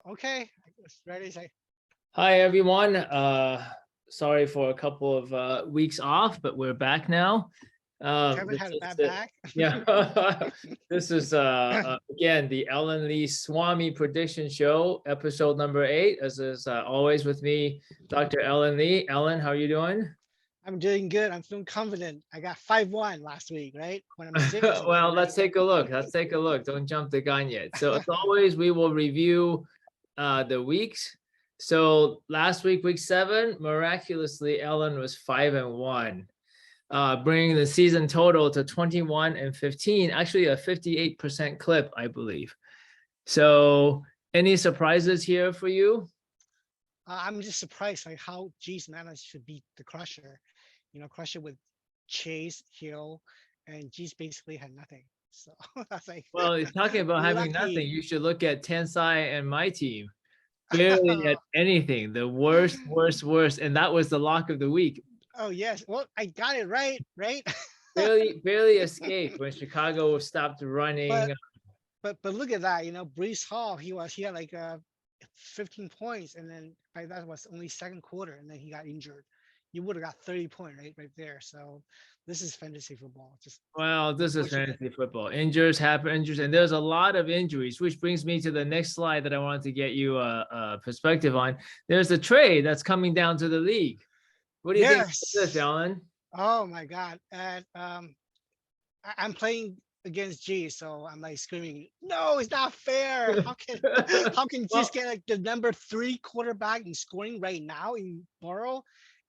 Okay, I was ready to say. Hi everyone. Sorry for a couple of weeks off, but we're back now. Kevin This had a is bad back. yeah. This is again the Ellen Lee Swami prediction show, episode number 8. As is always with me, Dr. Ellen Lee. Ellen, how are you doing? I'm doing good. I'm feeling confident. I got 5-1 last week, right? When I'm serious about it, Well, right? let's take a look. Let's take a look. Don't jump the gun yet. So as always, we will review the weeks. So last week, week 7, miraculously, Ellen was 5-1, bringing the season total to 21-15, actually a 58% clip, I believe. So any surprises here for you? I'm just surprised like how G's managed to beat the Crusher. Crusher with Chase, Hill, and G's basically had nothing. So that's like Well, talking about having nothing, lucky. you should look at Tensai and my team. Barely at anything. The worst, worst, worst. And that was the lock of the week. Oh yes. Well, I got it right, right? Barely escaped when Chicago stopped but running. but look at that. Brees Hall, he had like 15 points, and then by that was only second quarter, and then he got injured. You would have got 30 point right there. So this is fantasy football. Just Well, this is unfortunate. fantasy football. Injuries happen, injuries, and there's a lot of injuries, which brings me to the next slide that I wanted to get you a perspective on. There's a trade that's coming down to the league. What do you think of this, Yes. Alan? Oh my God. And I'm playing against G, so I'm like screaming, no, it's not fair. How can how can G's Well, get like the number 3 quarterback in scoring right now in Burrow,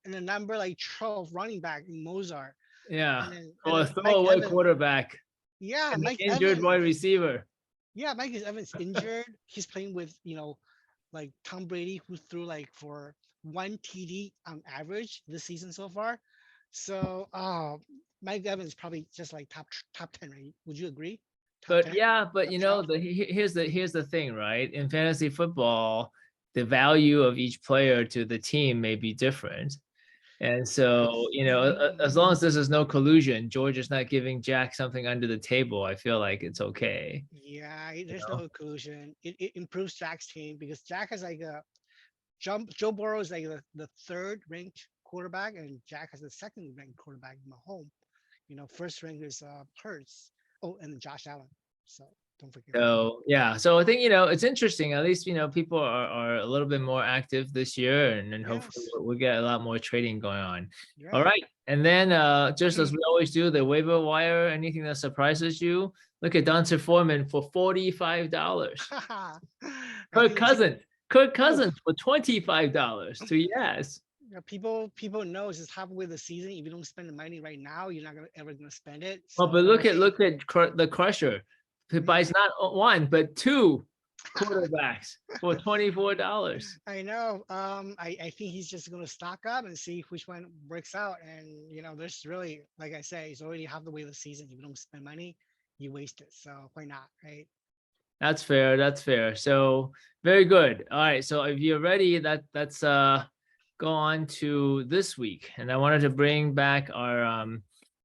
and the number like 12 running back in Mozart, yeah, and then for a Mike throwaway Evans. quarterback Yeah, and an Mike injured wide Evans. receiver. Yeah, Mike Evans injured. He's playing with like Tom Brady, who threw like for 1 TD on average this season so far. So, Mike Evans probably just like top 10, right? Would you agree? Top But 10, yeah, but top you know, 12. here's the thing, right? In fantasy football, the value of each player to the team may be different. And so, as long as this is no collusion, George is not giving Jack something under the table, I feel like it's okay. Yeah, You there's know? no collusion. It improves Jack's team because Jack has like a jump. Joe Burrow is like the third ranked quarterback, and Jack has the second ranked quarterback, Mahomes. First rank is Hurts. Oh, and Josh Allen. So don't forget him. So yeah, so I think it's interesting. At least people are a little bit more active this year, and hopefully Yes, we'll get a lot more trading going on. you're All right. right, and then just as we always do, the waiver wire. Anything that surprises you? Look at Dante Foreman for $45. I Kirk think this Cousins, Kirk oof, Cousins for $25 to yes. people know it's just halfway the season. If you don't spend the money right now, you're not gonna ever gonna spend it. Well, So but hey, look at the Crusher. He buys not one but two quarterbacks for $24. I know. I think he's just gonna stock up and see which one works out. And there's really, like I say, it's already half the way of the season. If you don't spend money, you waste it. So why not, right? That's fair. That's fair. So very good. All right. So if you're ready, let's go on to this week. And I wanted to bring back our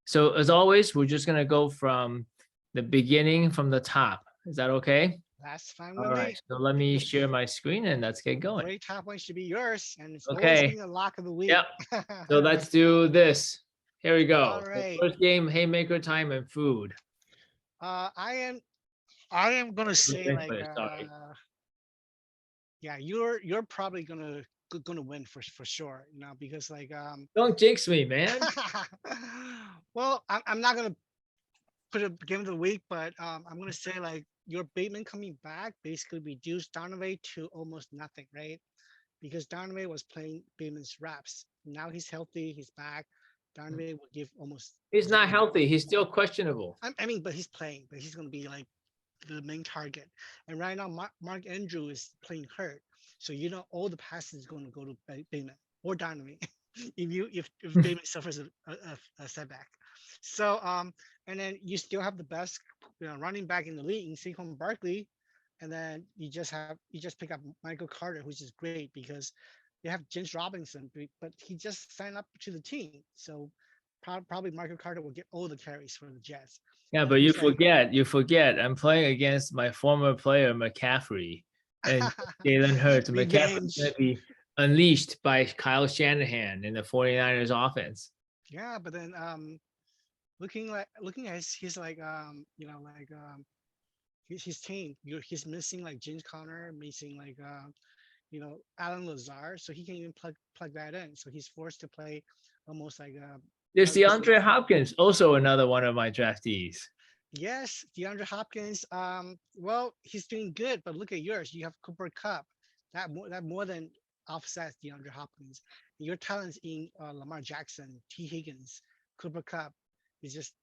so as always, we're just gonna go from the beginning from the top. Is that okay? That's fine All with right. me. So let me share my screen and let's get The going. very top one should be yours, and it's always Okay. been the lock of the week. Yep. So let's do this. Here we All go. So right. first game, haymaker time and food. Uh, I am I am gonna say like Sorry. yeah, you're probably gonna win for sure, because like Don't jinx me, man. well, I'm not gonna put a game of the week, but I'm gonna say like your Bateman coming back basically reduced Donovan to almost nothing, right? Because Donovan was playing Bateman's reps. Now he's healthy, he's back. Donovan will give almost He's not zero. healthy. He's still questionable. I mean, but he's playing, but he's gonna be like the main target. And right now, Mark Andrew is playing hurt, so all the passes is going to go to Bateman or Donovan if Bateman suffers a setback. So and then you still have the best running back in the league in Saquon Barkley, and then you just pick up Michael Carter, which is great because you have James Robinson, but he just signed up to the team, so probably Michael Carter will get all the carries for the Jets. Yeah, And but it you looks like forget. You forget. I'm playing against my former player McCaffrey. and Jalen Hurts. McCaffrey's Revenge. going to be unleashed by Kyle Shanahan in the 49ers offense. Yeah, but then looking at his like like his team. He's missing like James Conner, missing like Alan Lazar, so he can't even plug that in. So he's forced to play almost like There's this is DeAndre Hopkins, also another one of my draftees. yes, DeAndre Hopkins. Well, he's doing good, but look at yours. You have Cooper Cup. That more than offsets DeAndre Hopkins. Your talents in Lamar Jackson, T. Higgins, Cooper Cup is just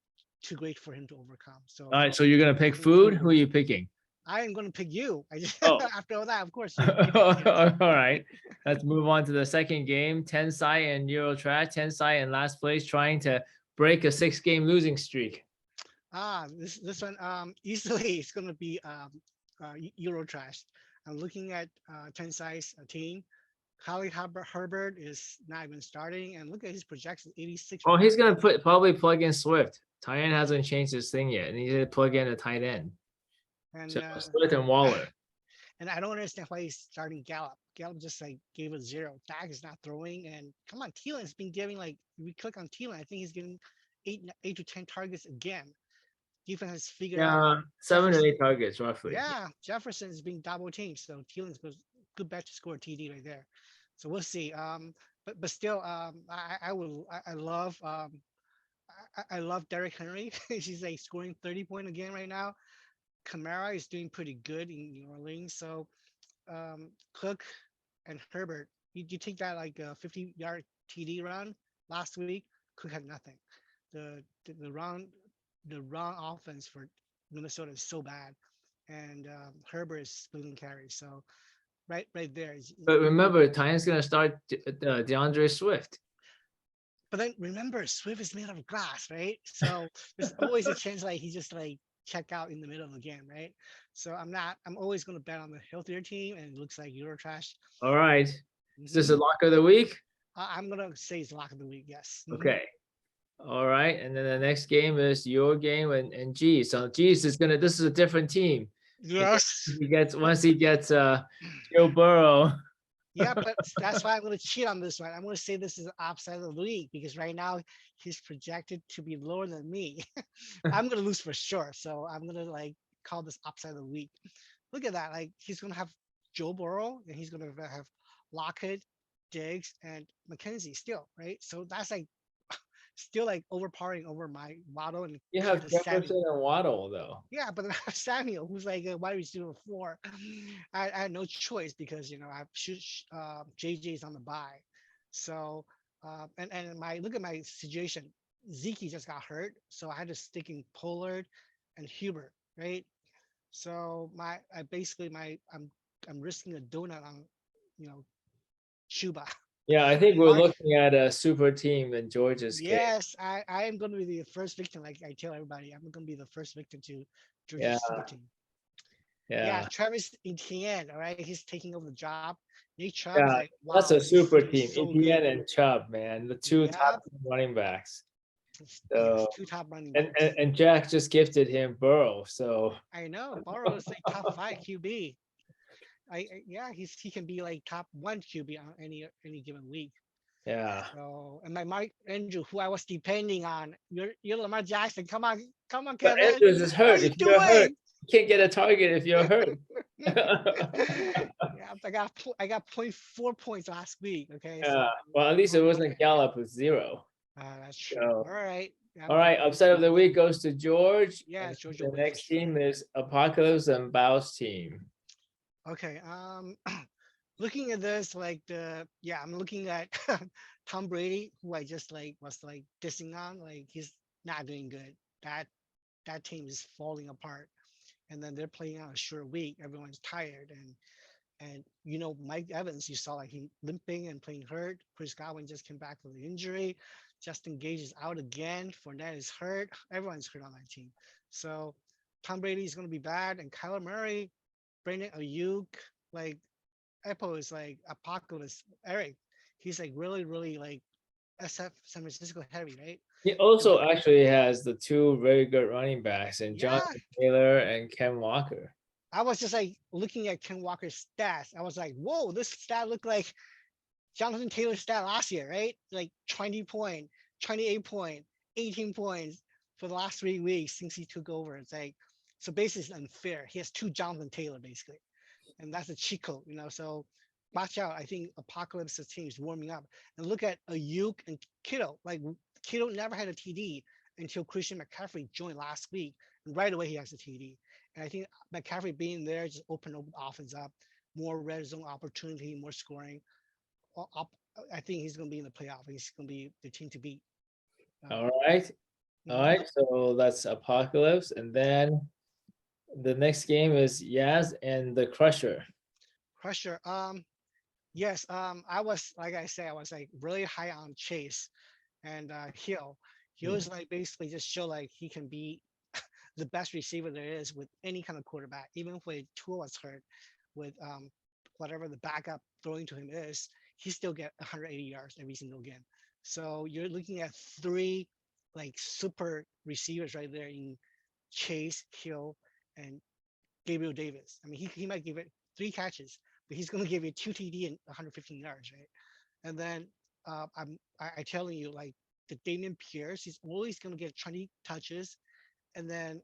too great for him to overcome. So All right, so you're going to pick food? Who are you picking? I am going to pick you. I just Oh, after all that, of course, you pick me. Yes. all right. Let's move on to the second game. Tensai and Eurotrash. Tensai in last place, trying to break a 6-game losing streak. This one easily it's going to be Eurotrash. I'm looking at Tensai's team. Khalil Herbert is not even starting, and look at his projection, 86. Oh, he's going to probably plug in Swift. Tight end hasn't changed his thing yet, and he's going to plug in a tight end. And So Swift and Waller. And I don't understand why he's starting Gallup. Gallup just like gave a 0. Dak is not throwing, and come on, Thielen's been giving like we click on Thielen, I think he's getting 8 to 10 targets again. Defense has figured out. Yeah, 7 to 8 targets roughly. Yeah, Jefferson is being double teamed, so Thielen's good bet to score a TD right there. So we'll see. But still, I love I love Derrick Henry. He's like scoring 30 points again right now. Kamara is doing pretty good in New Orleans. So Cook and Herbert, you take that like a 50-yard TD run last week. Cook had nothing. The run offense for Minnesota is so bad, and Herbert is splitting carries. So right there. But remember, Titans going to start DeAndre Swift. But then remember, Swift is made out of glass, right? So there's always a chance like he just like check out in the middle of the game, right? So I'm always going to bet on the healthier team, and it looks like Eurotrash. All right. Is this a lock of the week? I'm going to say it's lock of the week, yes. Okay. All right. And then the next game is your game and G. So G's is this is a different team. Yes. Once he gets Joe Burrow. Yeah, but that's why I'm going to cheat on this one. I'm going to say this is upside of the week because right now he's projected to be lower than me. I'm going to lose for sure. So I'm going to like call this upside of the week. Look at that. Like he's going to have Joe Burrow and he's going to have Lockett, Diggs, and McKenzie still, right? So that's like still like overpowering over my Waddle and you have Jefferson and Waddle though. Yeah, but then I have Samuel, who's like a wide receiver 4. I had no choice because I shoot JJ's on the bye. So and look at my situation. Zeke just got hurt, so I had to stick in Pollard and Hubert, right? So I'm risking a donut on Chuba. Yeah, I think we're looking at a super team in Georgia's case. Yes, I am going to be the first victim. Like I tell everybody, I'm going to be the first victim to Georgia's super team. Yeah, Travis Etienne, all right, he's taking over the job. Nick Chubb is like, wow, that's a super team. So Etienne and Chubb, man, the two top running backs. So, yes, 2 top running backs. And Jack just gifted him Burrow, so I know Burrow is like top 5 QB. He can be like top 1 QB on any given week. Yeah. So and my Mark Andrew, who I was depending on, you're Lamar Jackson. Come on, Kevin. But Andrews is hurt. If you're hurt, you can't get a target if you're hurt. Yeah, I got 0.4 points last week. Okay. Yeah. So, well, at least it wasn't Gallup with 0. That's true. All right. All right. Upset of the week goes to George. Yeah, George. The next team is Apocalypse and Bow's team. Okay. Looking at this, like I'm looking at Tom Brady, who I just was dissing on. Like he's not doing good. That team is falling apart, and then they're playing on a short week. Everyone's tired, and Mike Evans, you saw like he limping and playing hurt. Chris Godwin just came back from the injury. Justin Gage is out again. Fournette is hurt. Everyone's hurt on that team. So Tom Brady is going to be bad, and Kyler Murray, Brandon Ayuk, like Apple is like Apocalypse. Eric, he's like really, really like SF San Francisco heavy, right? He also actually has the 2 very good running backs, and Jonathan Taylor and Ken Walker. I was just like looking at Ken Walker's stats. I was like, whoa, this stat looked like Jonathan Taylor's stat last year, right? Like 20 point, 28 point, 18 points for the last 3 weeks since he took over. It's like, so basically it's unfair. He has two Jonathan Taylor basically, and that's a cheat code, So watch out. I think Apocalypse's team is warming up. And look at Ayuk and Kittle. Like Kittle never had a TD until Christian McCaffrey joined last week. And right away he has a TD. And I think McCaffrey being there just opened the offense up, more red zone opportunity, more scoring. I think he's going to be in the playoff. He's going to be the team to beat. All right. All Mhm. right. So that's Apocalypse. And then the next game is Yaz and the Crusher. Crusher. Yes. I was like I said, I was like really high on Chase and Hill. Hill is like basically just show like he can be the best receiver there is with any kind of quarterback, even when Tua was hurt, with whatever the backup throwing to him is, he still get 180 yards every single game. So you're looking at three like super receivers right there in Chase, Hill, and Gabriel Davis. I mean, he might give it 3 catches, but he's going to give you 2 TD and 115 yards, right? And then I telling you, like the Damian Pierce, he's always going to get 20 touches. And then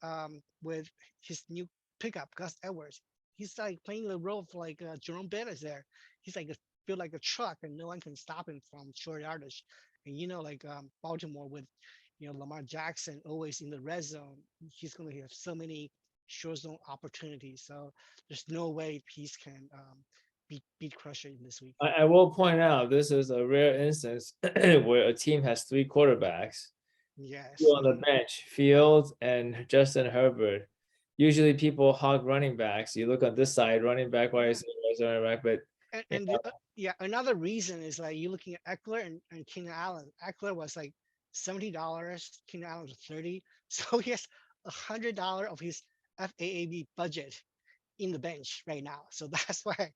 with his new pickup, Gus Edwards, he's like playing the role of like Jerome Bettis there. He's like feel like a truck, and no one can stop him from short yardage. And like Baltimore with Lamar Jackson always in the red zone, he's going to have so many short zone opportunities. So there's no way Peace can beat Crusher in this week. I will point out this is a rare instance where a team has 3 quarterbacks. Two Yes. on the bench, Fields and Justin Herbert. Usually people hog running backs. You look on this side, running back, wide Yeah. receiver, running back, but And yeah, another reason is like you looking at Eckler and Keenan Allen. Eckler was like $70. Keenan Allen was 30. So he has $100 of his FAAB budget in the bench right now. So that's why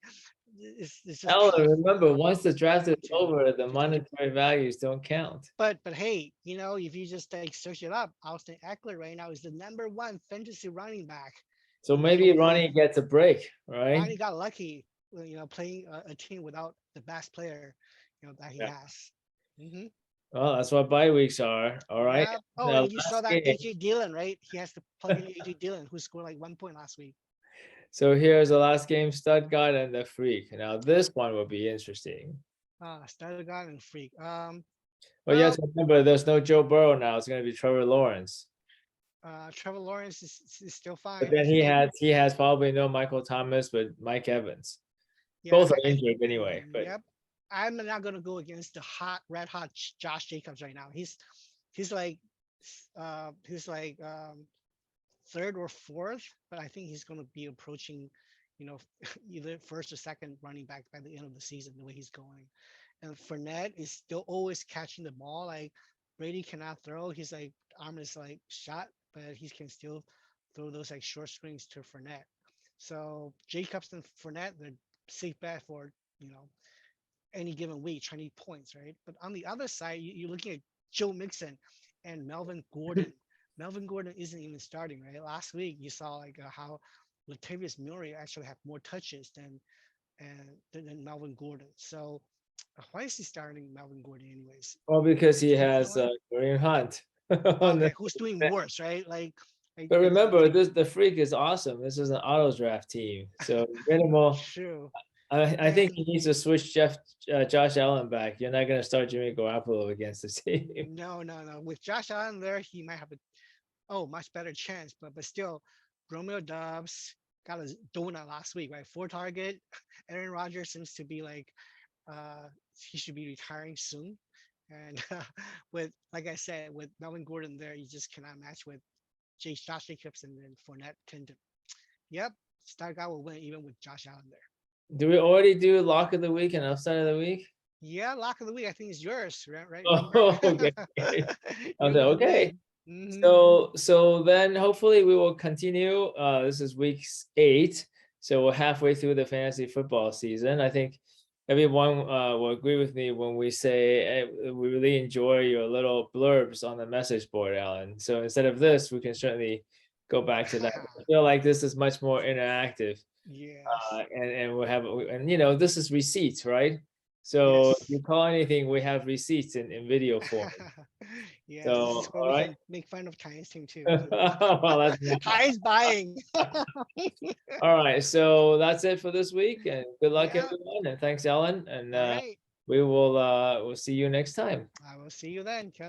it's just Alan, tough remember, once the draft is to over, the touch him. monetary values don't count. But hey, if you just like search it up, Austin Eckler right now is the #1 fantasy running back. So maybe Ronnie gets a break, right? Ronnie got lucky, playing a team without the best player, that he Yeah. has. Hmm. Well, that's what bye weeks are. All right. Yeah. Oh, Now, and you saw last that game. AJ Dillon, right? He has to plug in AJ Dillon, who scored like 1 point last week. So here's the last game, Stuttgart and the Freak. Now this one will be interesting. Stuttgart and Freak. But you have Well, to remember, there's no Joe Burrow now. It's going to be Trevor Lawrence. Trevor Lawrence is still But fine. then he has probably no Michael Thomas, but Mike Evans. Yeah. Both are injured anyway. But Yep. I'm not gonna go against the red hot Josh Jacobs right now. He's like he's like third or fourth, but I think he's going to be approaching, either first or second running back by the end of the season, the way he's going. And Fournette is still always catching the ball. Like Brady cannot throw. He's like arm is like shot, but he can still throw those like short screens to Fournette. So Jacobs and Fournette, they're safe bet for any given week, 20 points, right? But on the other side, you're looking at Joe Mixon and Melvin Gordon. Melvin Gordon isn't even starting, right? Last week you saw like how Latavius Murray actually had more touches than Melvin Gordon. So why is he starting Melvin Gordon anyways? well, because he Is he has killing? Kareem Hunt. On Okay, the who's doing worse, right? Like But remember, the Freak is awesome. This is an auto draft team, so minimal. true. I think And he needs to switch Josh Allen back. You're not going to start Jimmy Garoppolo against the team. no. With Josh Allen there, he might have much better chance. But still, Romeo Dobbs got a donut last week, right? 4 target. Aaron Rodgers seems to be like he should be retiring soon. And with like I said, with Melvin Gordon there, you just cannot match with Josh Jacobs and then Fournette tend to. Yep, Star guy will win even with Josh Allen there. Do we already do lock of the week and upside of the week? Yeah, lock of the week I think is yours, right? Oh, okay. You're the Okay. man. Mhm. So then hopefully we will continue. This is week 8, so we're halfway through the fantasy football season. I think everyone will agree with me when we say we really enjoy your little blurbs on the message board, Alan. So instead of this, we can certainly go back to that. I feel like this is much more interactive. Yes. And we'll have, and you know, this is receipts, right? So if you Yes. call anything, we have receipts in video form. Yes, So, this is where all we right. can make fun of Ty's team too. Well, that's Ty's buying. all right. So that's it for this week, and good luck, Yeah. everyone. And thanks, Ellen. And All right. we'll see you next time. I will see you then, Kevin.